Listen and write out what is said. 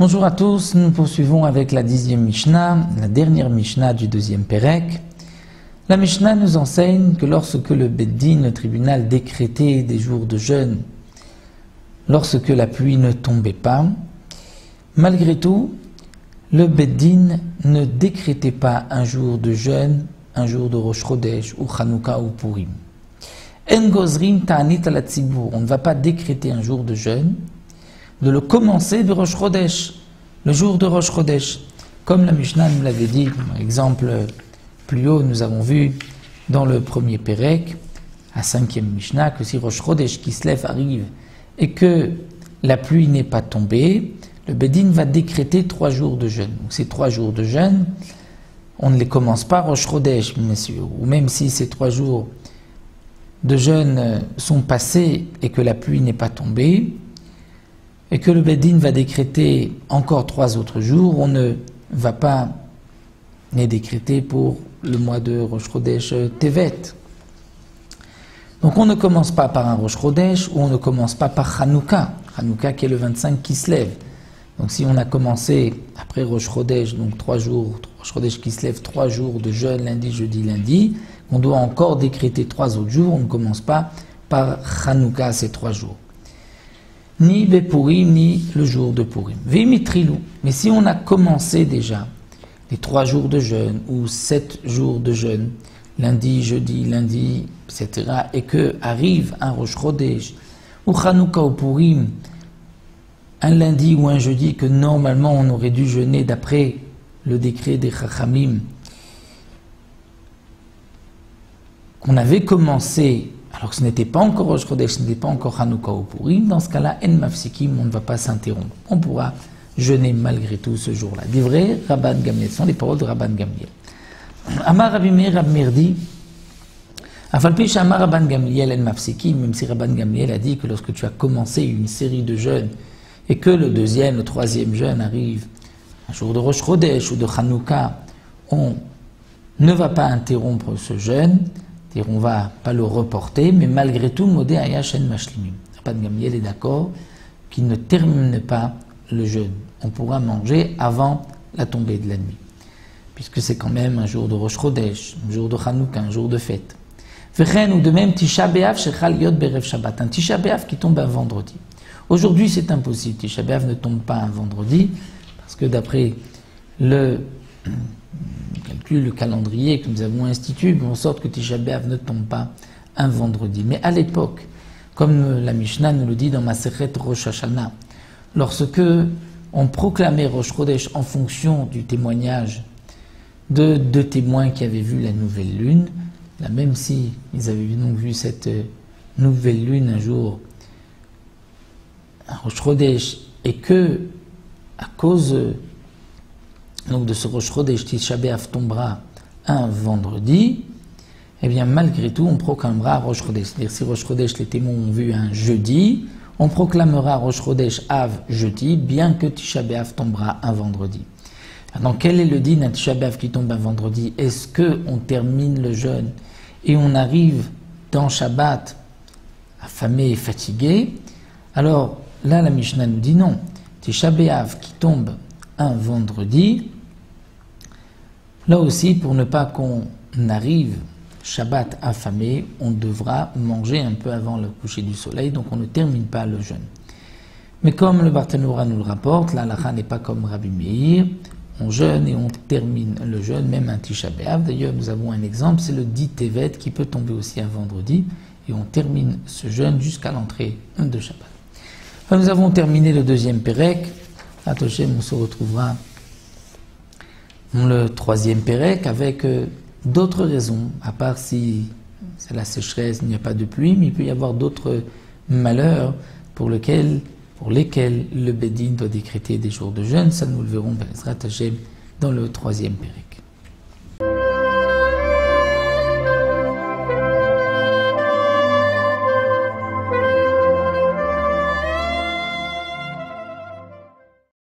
Bonjour à tous, nous poursuivons avec la 10e Mishnah, la dernière Mishnah du 2e Pérec. La Mishnah nous enseigne que lorsque le Beddin, le tribunal, décrétait des jours de jeûne, lorsque la pluie ne tombait pas, malgré tout, le Beddin ne décrétait pas un jour de jeûne, un jour de Rosh Chodesh ou Chanukah ou Purim. En gozrim ta'anit ala tzibur, on ne va pas décréter un jour de jeûne, de le commencer de Rosh Chodesh, le jour de Rosh Chodesh. Comme la Mishnah nous l'avait dit, par exemple, plus haut, nous avons vu dans le premier Pérec, à 5e Mishnah, que si Rosh Chodesh Kislev arrive et que la pluie n'est pas tombée, le Beddin va décréter 3 jours de jeûne. Donc ces 3 jours de jeûne, on ne les commence pas Rosh Chodesh, messieurs, ou même si ces 3 jours de jeûne sont passés et que la pluie n'est pas tombée, et que le Beddin va décréter encore 3 autres jours, on ne va pas les décréter pour le mois de Rosh Chodesh Tevet. Donc on ne commence pas par un Rosh Chodesh ou on ne commence pas par Chanukah, Chanukah qui est le 25 Kislev. Donc si on a commencé après Rosh Chodesh, donc 3 jours, Rosh Chodesh Kislev, 3 jours de jeûne, lundi, jeudi, lundi, on doit encore décréter 3 autres jours, on ne commence pas par Chanukah ces 3 jours. Ni Bepurim, ni le jour de Purim. Vimitrilou. Mais si on a commencé déjà les 3 jours de jeûne ou 7 jours de jeûne, lundi, jeudi, lundi, etc., et que arrive un Rosh Chodesh ou Chanukah ou Purim, un lundi ou un jeudi que normalement on aurait dû jeûner d'après le décret des Chachamim, qu'on avait commencé alors que ce n'était pas encore Rosh Chodesh, ce n'était pas encore Chanukah ou Purim, dans ce cas-là, en mafsikim, on ne va pas s'interrompre. On pourra jeûner malgré tout ce jour-là. Des vrais Rabban Gamliel, ce sont les paroles de Rabban Gamliel. Amar Rabbi Meir, Rabbi Meir dit, Afalpi Shamar Rabban Gamliel en mafsikim, même si Rabban Gamliel a dit que lorsque tu as commencé une série de jeûnes et que le 2e, le 3e jeûne arrive, un jour de Rosh Chodesh ou de Chanukah, on ne va pas interrompre ce jeûne, on ne va pas le reporter, mais malgré tout, Modé Ayash en Mashlimim. Rabban Gamliel est d'accord qu'il ne termine pas le jeûne. On pourra manger avant la tombée de la nuit, puisque c'est quand même un jour de Rosh Chodesh, un jour de Chanukah, un jour de fête. Vechen ou de même Tisha B'Av shechal yot berev Shabbat, un Tisha B'Av qui tombe un vendredi. Aujourd'hui, c'est impossible. Tisha B'Av ne tombe pas un vendredi, parce que d'après le calendrier que nous avons institué, en sorte que Tisha B'Av ne tombe pas un vendredi. Mais à l'époque, comme la Mishnah nous le dit dans Masechet Rosh Hashanah, lorsque on proclamait Rosh Chodesh en fonction du témoignage de 2 témoins qui avaient vu la nouvelle lune, là même si ils avaient donc vu cette nouvelle lune un jour, un Rosh Chodesh, et que à cause donc de ce Rosh Chodesh, Tisha B'Av tombera un vendredi, eh bien malgré tout on proclamera Rosh Chodesh. C'est-à-dire si Rosh Chodesh les témoins ont vu un jeudi, on proclamera Rosh Chodesh Av jeudi, bien que Tisha B'Av tombera un vendredi. Maintenant quel est le din à Tisha B'Av qui tombe un vendredi? Est-ce qu'on termine le jeûne et on arrive dans Shabbat affamé et fatigué? Alors là la Mishnah nous dit non. Tisha B'Av qui tombe un vendredi, là aussi, pour ne pas qu'on arrive Shabbat affamé, on devra manger un peu avant le coucher du soleil, donc on ne termine pas le jeûne. Mais comme le Barthénoura nous le rapporte, la halakha n'est pas comme Rabbi Meir, on jeûne et on termine le jeûne, même un Tisha B'Av. D'ailleurs, nous avons un exemple, c'est le 10 Tevet qui peut tomber aussi un vendredi, et on termine ce jeûne jusqu'à l'entrée de Shabbat. Enfin, nous avons terminé le 2e Pérec. À Toshem, on se retrouvera dans le 3e Pérec avec d'autres raisons, à part si c'est la sécheresse, il n'y a pas de pluie, mais il peut y avoir d'autres malheurs pour lesquels le Beddin doit décréter des jours de jeûne. Ça, nous le verrons dans le 3e Pérec.